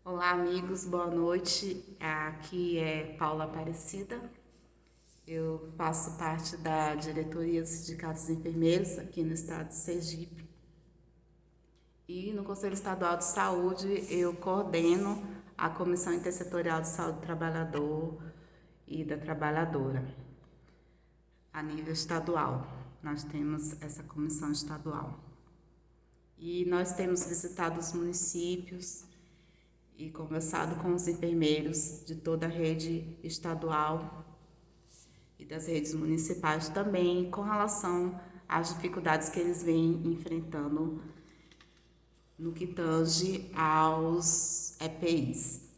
Olá, amigos, boa noite. Aqui é Paula Aparecida. Eu faço parte da diretoria dos sindicatos enfermeiros aqui no estado de Sergipe. E no Conselho Estadual de Saúde eu coordeno a Comissão Intersetorial de Saúde do Trabalhador e da Trabalhadora a nível estadual. Nós temos essa comissão estadual. E nós temos visitado os municípios e conversado com os enfermeiros de toda a rede estadual e das redes municipais também com relação às dificuldades que eles vêm enfrentando no que tange aos EPIs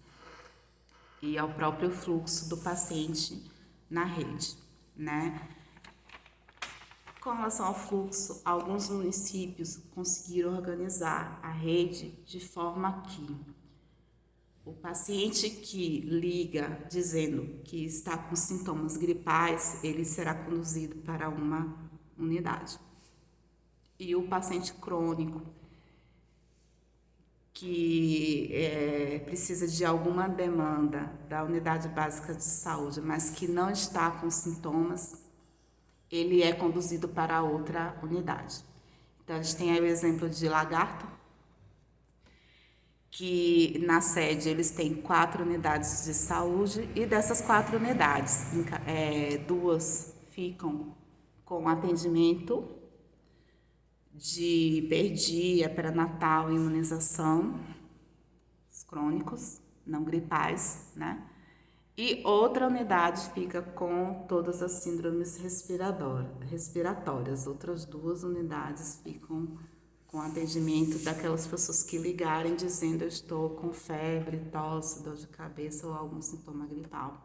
e ao próprio fluxo do paciente na rede, né? Com relação ao fluxo, alguns municípios conseguiram organizar a rede de forma que o paciente que liga dizendo que está com sintomas gripais, ele será conduzido para uma unidade. E o paciente crônico que precisa de alguma demanda da unidade básica de saúde, mas que não está com sintomas, ele é conduzido para outra unidade. Então, a gente tem aí o exemplo de Lagarto, que na sede eles têm 4 unidades de saúde e dessas 4 unidades, 2 ficam com atendimento de perdia, pré-natal e imunização, os crônicos, não gripais, né? E outra unidade fica com todas as síndromes respiratórias. Outras 2 unidades ficam com atendimento daquelas pessoas que ligarem dizendo eu estou com febre, tosse, dor de cabeça ou algum sintoma gripal,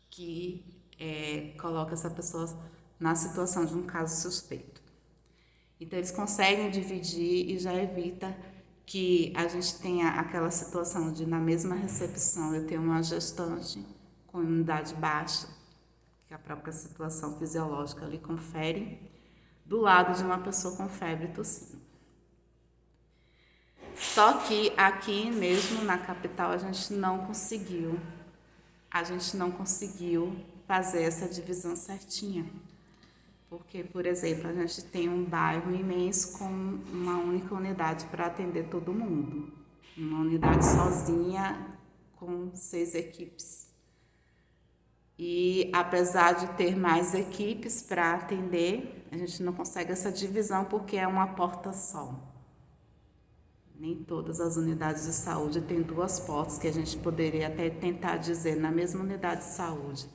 que coloca essa pessoa na situação de um caso suspeito. Então, eles conseguem dividir e já evita que a gente tenha aquela situação de, na mesma recepção, eu tenho uma gestante com imunidade baixa, que a própria situação fisiológica lhe confere, do lado de uma pessoa com febre e tossindo. Só que aqui mesmo na capital a gente não conseguiu fazer essa divisão certinha. Porque, por exemplo, a gente tem um bairro imenso com uma única unidade para atender todo mundo. Uma unidade sozinha com 6 equipes. E apesar de ter mais equipes para atender, a gente não consegue essa divisão porque é uma porta só. Nem todas as unidades de saúde têm 2 portas, que a gente poderia até tentar dizer na mesma unidade de saúde.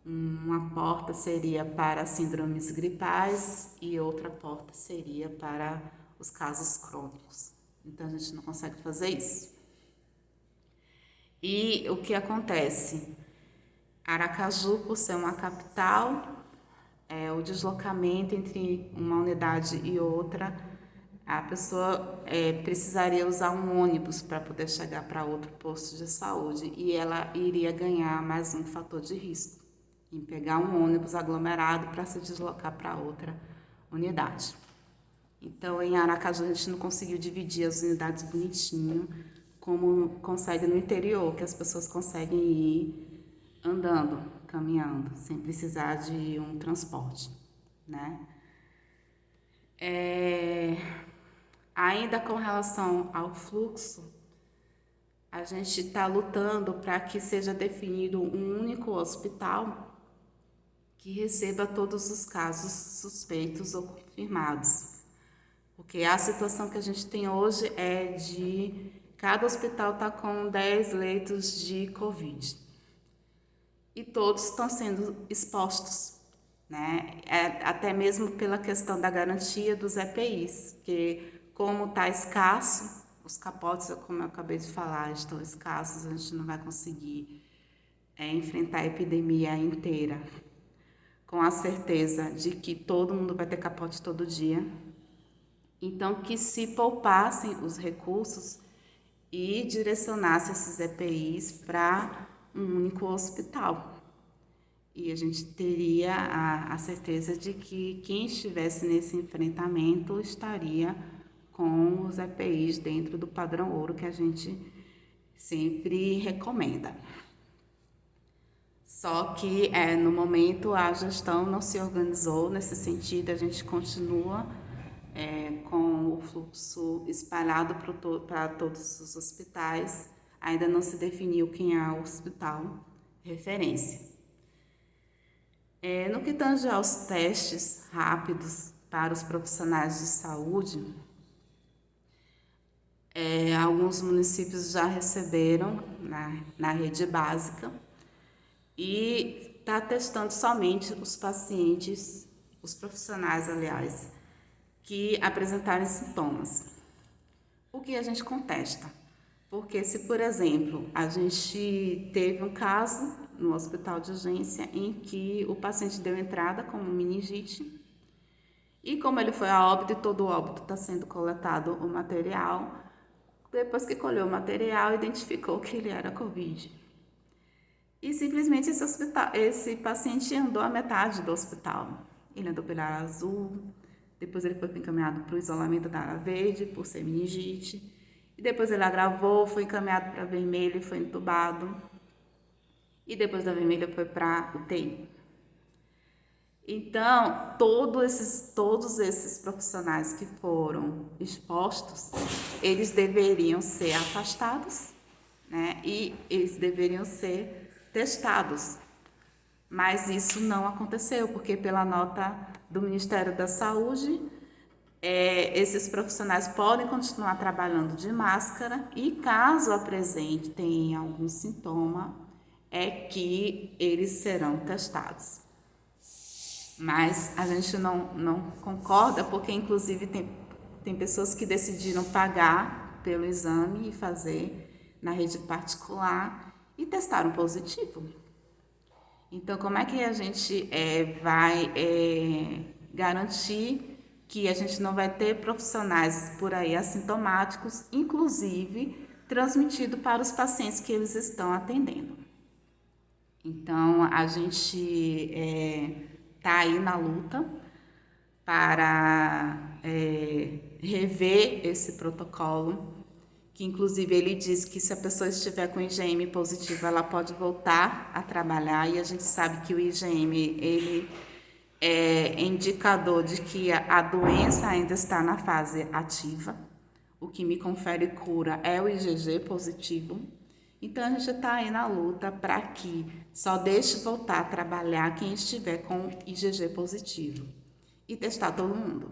Uma porta seria para síndromes gripais e outra porta seria para os casos crônicos. Então, a gente não consegue fazer isso. E o que acontece? Aracaju, por ser uma capital, o deslocamento entre uma unidade e outra, a pessoa precisaria usar um ônibus para poder chegar para outro posto de saúde e ela iria ganhar mais um fator de risco em pegar um ônibus aglomerado para se deslocar para outra unidade. Então, em Aracaju, a gente não conseguiu dividir as unidades bonitinho, como consegue no interior, que as pessoas conseguem ir andando, caminhando, sem precisar de um transporte, né? Ainda com relação ao fluxo, a gente está lutando para que seja definido um único hospital que receba todos os casos suspeitos ou confirmados. Porque a situação que a gente tem hoje é de cada hospital está com 10 leitos de Covid. E todos estão sendo expostos, né? Até mesmo pela questão da garantia dos EPIs, que como está escasso, os capotes, como eu acabei de falar, estão escassos, a gente não vai conseguir enfrentar a epidemia inteira com a certeza de que todo mundo vai ter capote todo dia. Então, que se poupassem os recursos e direcionassem esses EPIs para um único hospital. E a gente teria a certeza de que quem estivesse nesse enfrentamento estaria com os EPIs dentro do padrão ouro que a gente sempre recomenda. Só que no momento a gestão não se organizou nesse sentido, a gente continua com o fluxo espalhado para todos os hospitais, ainda não se definiu quem é o hospital referência. No que tange aos testes rápidos para os profissionais de saúde, alguns municípios já receberam na rede básica e está testando somente os pacientes, os profissionais, aliás, que apresentarem sintomas. O que a gente contesta? Porque se, por exemplo, a gente teve um caso no hospital de urgência em que o paciente deu entrada com meningite e como ele foi a óbito e todo o óbito está sendo coletado o material, depois que colheu o material, identificou que ele era Covid. E simplesmente esse paciente andou a metade do hospital. Ele andou pela área azul, depois ele foi encaminhado para o isolamento da área verde, por ser meningite. E depois ele agravou, foi encaminhado para a vermelha e foi entubado. E depois da vermelha foi para UTI. Então, todos esses profissionais que foram expostos, eles deveriam ser afastados, né? E eles deveriam ser testados. Mas isso não aconteceu, porque pela nota do Ministério da Saúde, esses profissionais podem continuar trabalhando de máscara e caso apresentem algum sintoma, é que eles serão testados. Mas a gente não concorda, porque inclusive tem pessoas que decidiram pagar pelo exame e fazer na rede particular e testaram positivo. Então, como é que a gente vai garantir que a gente não vai ter profissionais por aí assintomáticos, inclusive transmitido para os pacientes que eles estão atendendo? Então, a gente está aí na luta para rever esse protocolo, que inclusive ele diz que se a pessoa estiver com IgM positivo, ela pode voltar a trabalhar, e a gente sabe que o IgM, ele é indicador de que a doença ainda está na fase ativa. O que me confere cura é o IgG positivo. Então, a gente está aí na luta para que só deixe voltar a trabalhar quem estiver com IgG positivo. E testar todo mundo.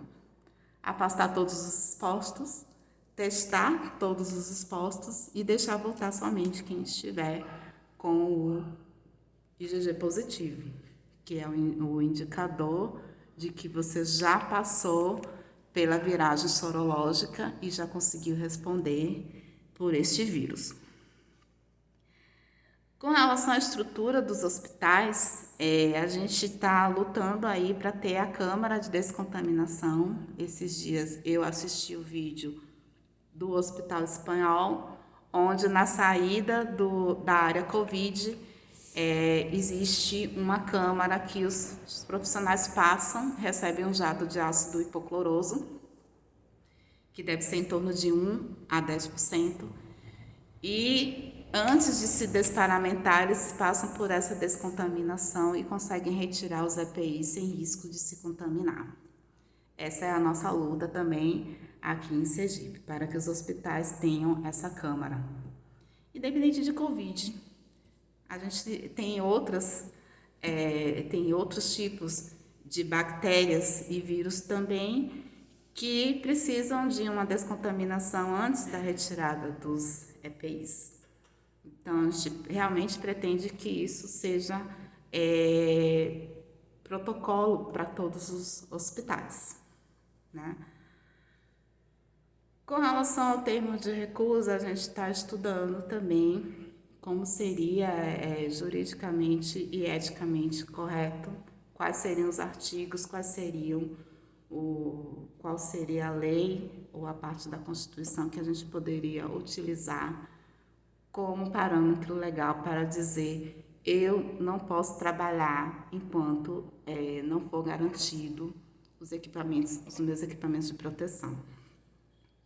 Afastar todos os expostos, testar todos os expostos e deixar voltar somente quem estiver com o IgG positivo, que é o indicador de que você já passou pela viragem sorológica e já conseguiu responder por este vírus. Com relação à estrutura dos hospitais, a gente está lutando aí para ter a câmara de descontaminação. Esses dias eu assisti o vídeo do Hospital Espanhol, onde na saída da área Covid existe uma câmara que os profissionais passam, recebem um jato de ácido hipocloroso, que deve ser em torno de 1 a 10%, e antes de se desparamentar, eles passam por essa descontaminação e conseguem retirar os EPIs sem risco de se contaminar. Essa é a nossa luta também aqui em Sergipe, para que os hospitais tenham essa câmara. Independente de Covid, a gente tem outros tipos de bactérias e vírus também que precisam de uma descontaminação antes da retirada dos EPIs. Então, a gente realmente pretende que isso seja protocolo para todos os hospitais, né? Com relação ao termo de recusa, a gente está estudando também como seria juridicamente e eticamente correto, quais seriam os artigos, qual seria a lei ou a parte da Constituição que a gente poderia utilizar como parâmetro legal para dizer eu não posso trabalhar enquanto não for garantido os meus equipamentos de proteção.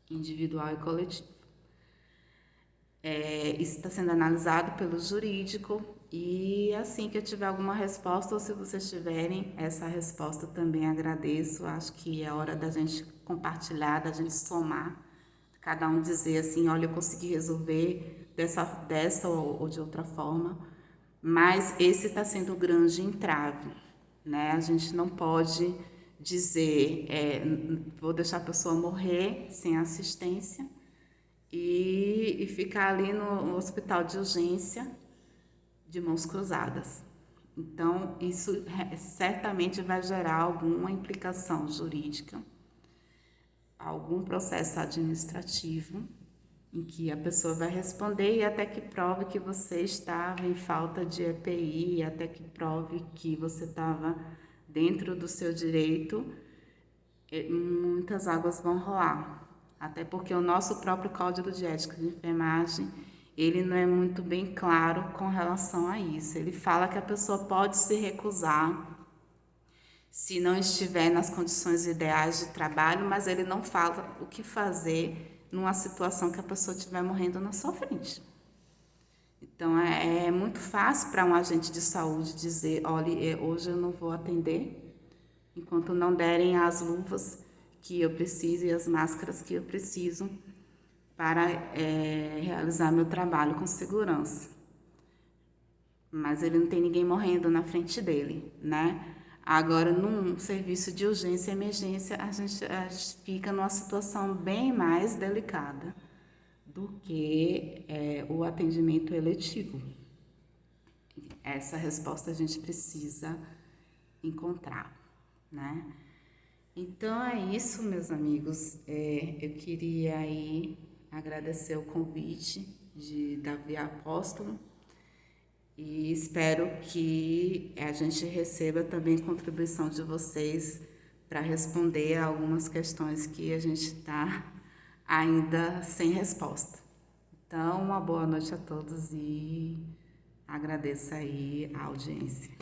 individual e coletivo. Isso está sendo analisado pelo jurídico e assim que eu tiver alguma resposta, ou se vocês tiverem essa resposta, também agradeço. Acho que é hora da gente compartilhar, da gente somar, cada um dizer assim, olha, eu consegui resolver dessa ou de outra forma, mas esse está sendo o grande entrave, né? A gente não pode dizer, vou deixar a pessoa morrer sem assistência e ficar ali no hospital de urgência de mãos cruzadas. Então, isso certamente vai gerar alguma implicação jurídica, algum processo administrativo, em que a pessoa vai responder e até que prove que você estava em falta de EPI, até que prove que você estava dentro do seu direito, muitas águas vão rolar. Até porque o nosso próprio Código de Ética de Enfermagem, ele não é muito bem claro com relação a isso. Ele fala que a pessoa pode se recusar se não estiver nas condições ideais de trabalho, mas ele não fala o que fazer numa situação que a pessoa estiver morrendo na sua frente. Então, é muito fácil para um agente de saúde dizer, olha, hoje eu não vou atender, enquanto não derem as luvas que eu preciso e as máscaras que eu preciso para realizar meu trabalho com segurança. Mas ele não tem ninguém morrendo na frente dele, né? Agora, num serviço de urgência e emergência, a gente fica numa situação bem mais delicada do que o atendimento eletivo. Essa resposta a gente precisa encontrar, né? Então é isso, meus amigos. Eu queria aí agradecer o convite de Davi Apóstolo e espero que a gente receba também contribuição de vocês para responder a algumas questões que a gente está ainda sem resposta. Então, uma boa noite a todos e agradeço aí a audiência.